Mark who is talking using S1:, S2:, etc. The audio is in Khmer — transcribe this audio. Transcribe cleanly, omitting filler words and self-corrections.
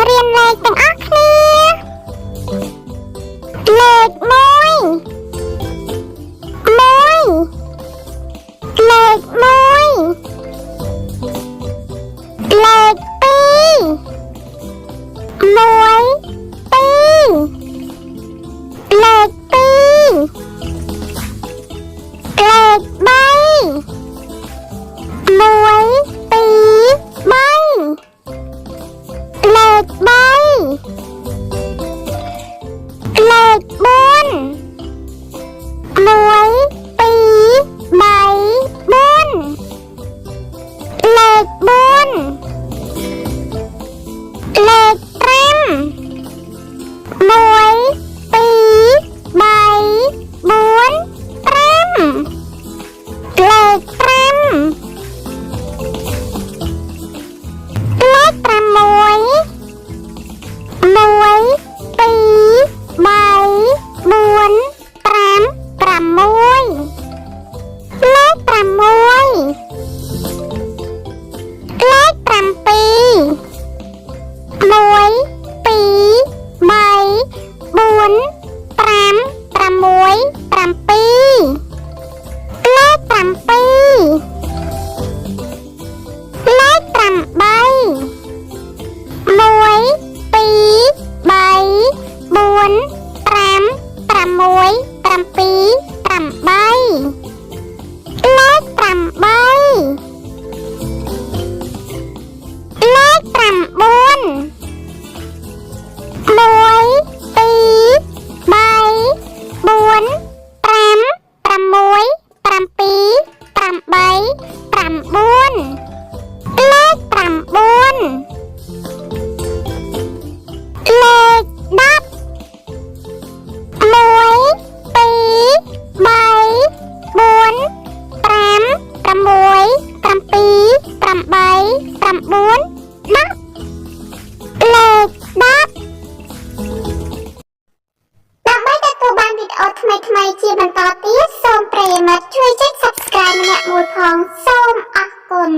S1: រៀនលេខទាំងអស់គ្នាលេខ1 លេខ1លេខ2 លេខ2លេខ3 លេខ3លេខ4 លេខ5 លេខថ្មីៗជាបន្តទៀតសូមប្រិយមិត្តជួយចុច Subscribe ម្នាក់មួយផងសូមអរគុណ